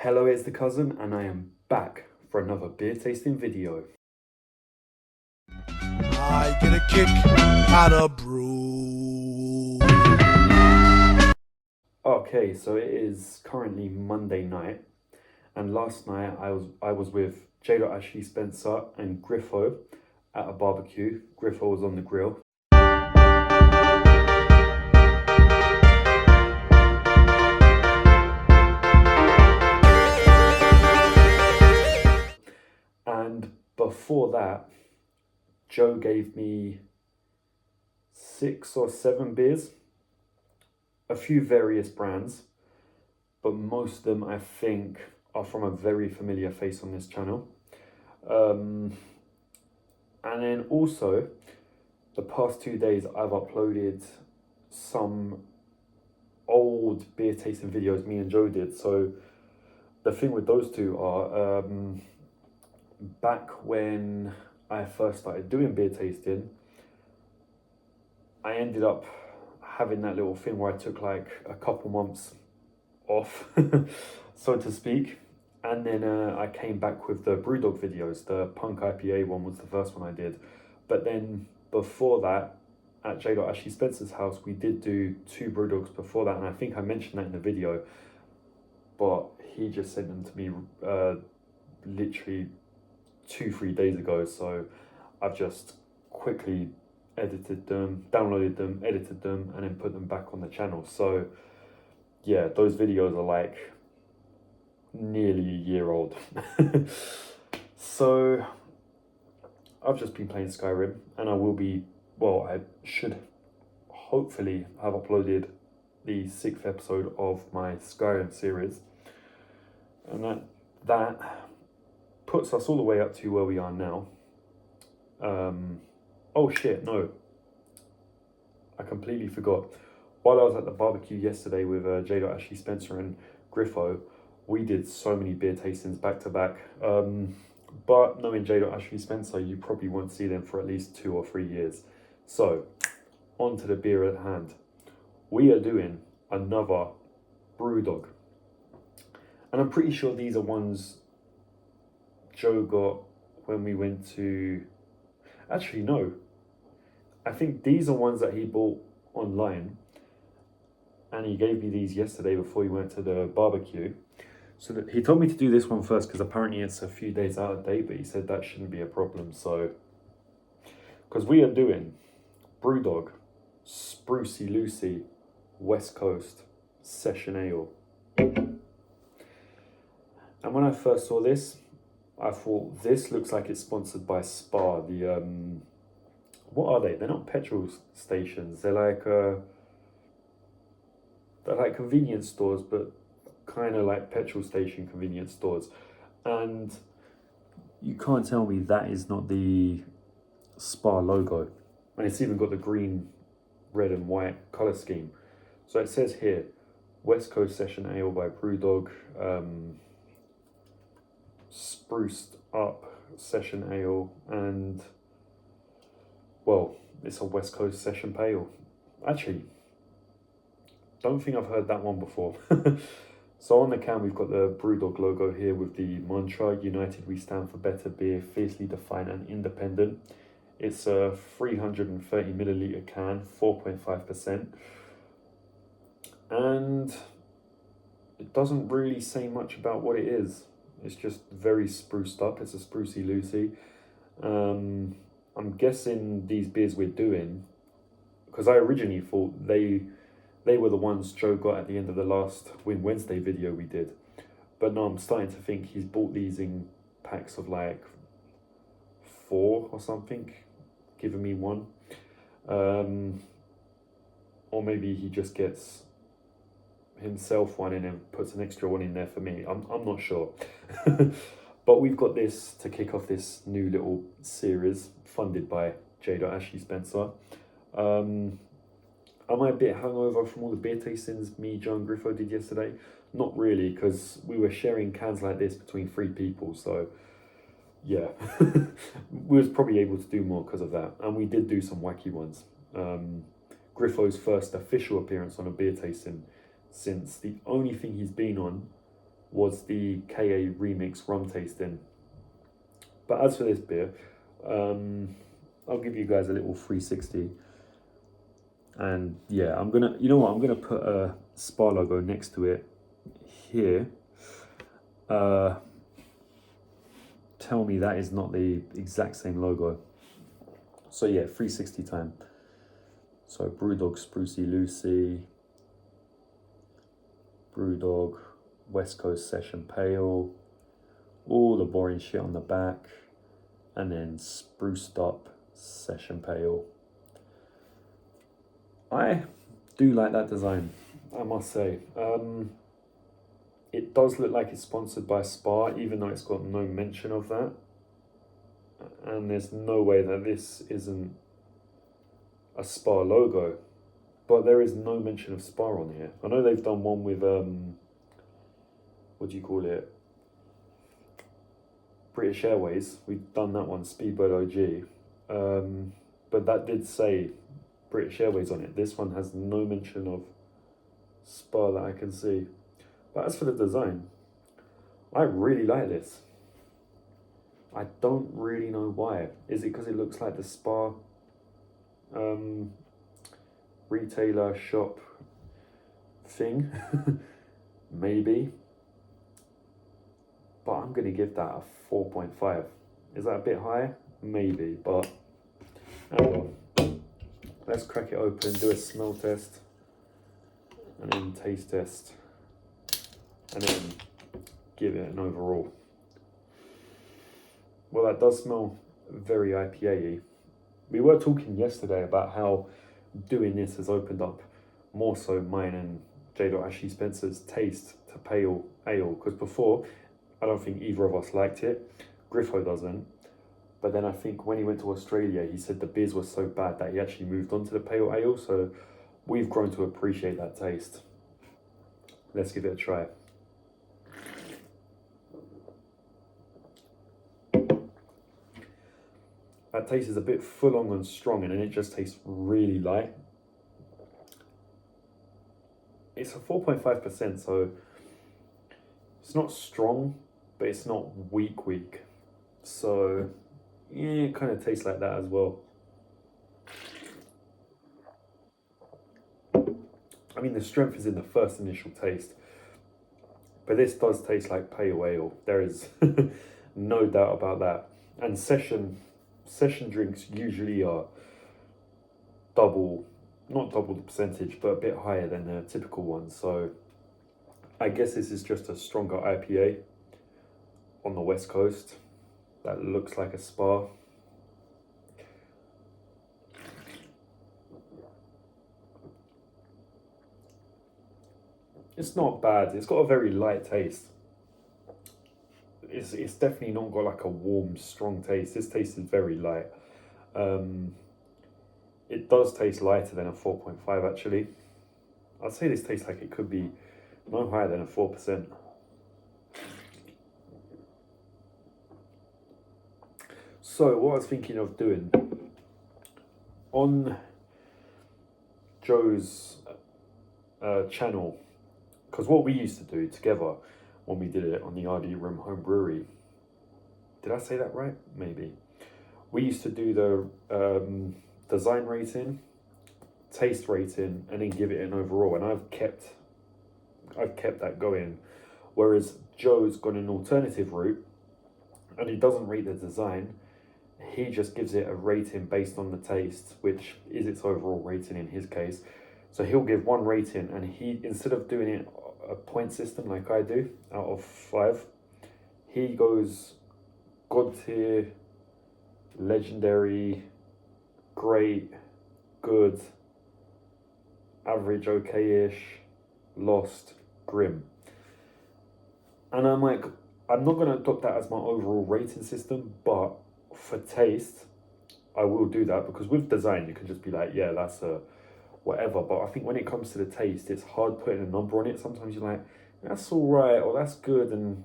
Hello, it's the cousin, and I am back for another beer tasting video. I get a kick out of brew. Okay, so it is currently Monday night, and last night I was with J. Ashley Spencer and Griffo at a barbecue. Griffo was on the grill. And before that, Joe gave me 6 or 7 beers, a few various brands, but most of them I think are from a very familiar face on this channel. And then also, the past 2 days I've uploaded some old beer tasting videos me and Joe did. So the thing with those two are, back when I first started doing beer tasting, I ended up having that little thing where I took like a couple months off, so to speak. And then I came back with the BREWDOG videos. The Punk IPA one was the first one I did. But then before that, at J. Ashley Spencer's house, we did do 2 BREWDOGs before that. And I think I mentioned that in the video. But he just sent them to me literally 2-3 days ago. So I've just quickly edited them, downloaded them, edited them, and then put them back on the channel. So yeah, those videos are like nearly a year old. So I've just been playing Skyrim, and I should hopefully have uploaded the 6th episode of my Skyrim series, and that puts us all the way up to where we are now. Oh shit, no, I completely forgot. While I was at the barbecue yesterday with J. Ashley Spencer and Griffo, we did so many beer tastings back to back. But knowing J. Ashley Spencer, you probably won't see them for at least 2 or 3 years. So, on to the beer at hand. We are doing another BrewDog. And I'm pretty sure these are ones Joe got when we went to... Actually, no. I think these are ones that he bought online. And he gave me these yesterday before he went to the barbecue. So that he told me to do this one first because apparently it's a few days out of date, but he said that shouldn't be a problem. So, because we are doing BrewDog Sprucy Lucy West Coast Session Ale. And when I first saw this, I thought this looks like it's sponsored by Spa. The what are they? They're not petrol stations. They're like convenience stores, but kind of like petrol station convenience stores. And you can't tell me that is not the Spa logo. And it's even got the green, red and white colour scheme. So it says here, West Coast Session Ale by BrewDog, spruced up Session Ale, and well, it's a West Coast Session Pale. Actually, don't think I've heard that one before. So on the can, we've got the BrewDog logo here with the mantra, United we stand for better beer, fiercely defiant and independent. It's a 330 milliliter can, 4.5%. And it doesn't really say much about what it is. It's just very spruced up. It's a Sprucy Lucy. I'm guessing these beers we're doing, because I originally thought they were the ones Joe got at the end of the last Win Wednesday video we did. But now I'm starting to think he's bought these in packs of like 4 or something, giving me one. Or maybe he just gets himself one and then puts an extra one in there for me. I'm not sure. But we've got this to kick off this new little series funded by J. Ashley Spencer. Am I a bit hungover from all the beer tastings me, Joe and Griffo did yesterday? Not really, because we were sharing cans like this between 3 people, so yeah. We was probably able to do more because of that, and we did do some wacky ones. Griffo's first official appearance on a beer tasting since the only thing he's been on was the KA Remix rum tasting. But as for this beer, I'll give you guys a little 360. And yeah, I'm gonna, you know what, I'm gonna put a Spar logo next to it here. Tell me that is not the exact same logo. So yeah, 360 time. So BrewDog, Sprucy, Lucy, BrewDog, West Coast Session Pale, all the boring shit on the back, and then Spruced Up Session Pale. I do like that design, I must say. It does look like it's sponsored by Spar, even though it's got no mention of that. And there's no way that this isn't a Spar logo. But there is no mention of Spar on here. I know they've done one with, what do you call it? British Airways. We've done that one, Speedboat OG. But that did say British Airways on it. This one has no mention of Spar that I can see. But as for the design, I really like this. I don't really know why. Is it because it looks like the Spar retailer shop thing? Maybe. But I'm going to give that a 4.5. Is that a bit high? Maybe, but let's crack it open, do a smell test, and then taste test, and then give it an overall. Well, that does smell very IPA-y. We were talking yesterday about how doing this has opened up more so mine and J. Ashley Spencer's taste to pale ale, because before, I don't think either of us liked it. Griffo doesn't. But then I think when he went to Australia, he said the beers were so bad that he actually moved on to the pale ale. So we've grown to appreciate that taste. Let's give it a try. That taste is a bit full on and strong, and then it just tastes really light. It's a 4.5%, so it's not strong, but it's not weak. So yeah, it kind of tastes like that as well. I mean, the strength is in the first initial taste, but this does taste like pale ale. There is no doubt about that. And session drinks usually are not double the percentage, but a bit higher than the typical ones. So I guess this is just a stronger IPA on the West Coast that looks like a Spar. It's not bad. It's got a very light taste. It's definitely not got like a warm, strong taste. This taste is very light. It does taste lighter than a 4.5 actually. I'd say this tastes like it could be no higher than a 4%. So what I was thinking of doing on Joe's channel, because what we used to do together when we did it on the RD Room Home Brewery, did I say that right? Maybe. We used to do the design rating, taste rating, and then give it an overall, and I've kept that going. Whereas Joe's gone an alternative route, and he doesn't rate the design. He just gives it a rating based on the taste, which is its overall rating in his case. So he'll give one rating, and he, instead of doing it a point system like I do out of 5, he goes God tier, legendary, great, good, average, okay-ish, lost, grim. And I'm like, I'm not going to adopt that as my overall rating system, but for taste, I will do that, because with design, you can just be like, yeah, that's a whatever. But I think when it comes to the taste, it's hard putting a number on it. Sometimes you're like, that's all right, or that's good, and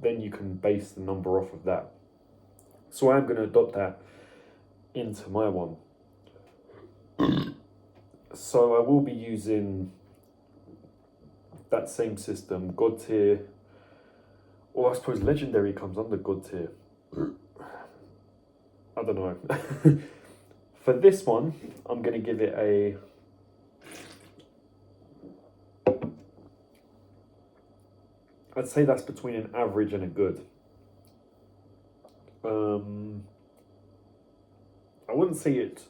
then you can base the number off of that. So I'm going to adopt that into my one. So I will be using that same system, God tier, Or I suppose legendary comes under God tier. I don't know. For this one, I'm going to give it a... I'd say that's between an average and a good. I wouldn't say it's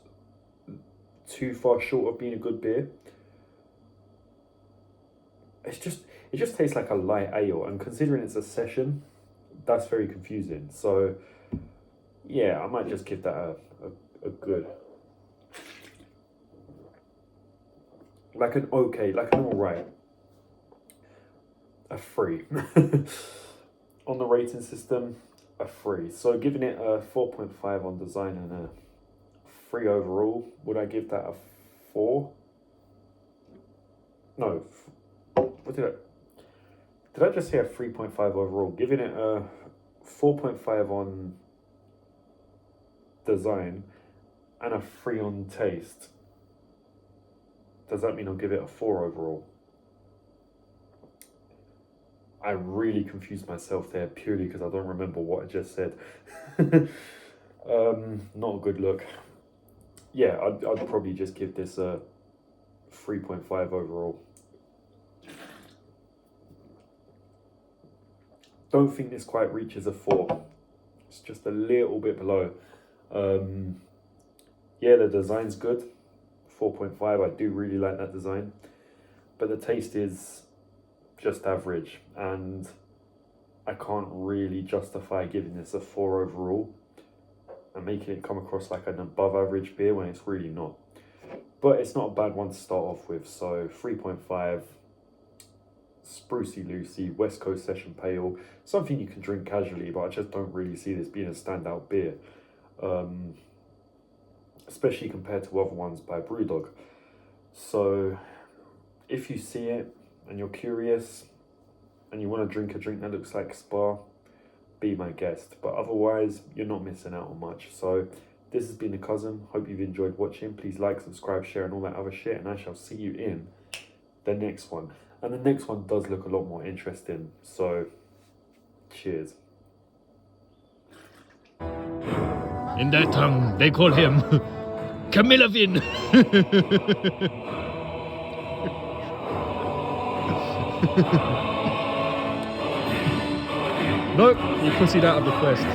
too far short of being a good beer. It just tastes like a light ale, and considering it's a session, that's very confusing. So yeah, I might just give that a good. Like an okay, like an alright. A 3. On the rating system, a 3. So giving it a 4.5 on design and a 3 overall. Would I give that a 4? No. What did I just say a 3.5 overall? Giving it a 4.5 on design and a 3 on taste. Does that mean I'll give it a 4 overall? I really confused myself there purely because I don't remember what I just said. Not a good look. Yeah, I'd probably just give this a 3.5 overall. Don't think this quite reaches a 4. It's just a little bit below. Yeah, the design's good. 4.5, I do really like that design. But the taste is just average, and I can't really justify giving this a 4 overall and making it come across like an above average beer when it's really not. But it's not a bad one to start off with, so 3.5, Sprucy Lucy, West Coast Session Pale, something you can drink casually, but I just don't really see this being a standout beer. Especially compared to other ones by BrewDog. So if you see it and you're curious and you want to drink a drink that looks like Spa, be my guest. But otherwise, you're not missing out on much. So this has been The Cousin. Hope you've enjoyed watching. Please like, subscribe, share, and all that other shit. And I shall see you in the next one. And the next one does look a lot more interesting. So, cheers. In that tongue, they call him Camilavin. Nope, you pussied out of the quest.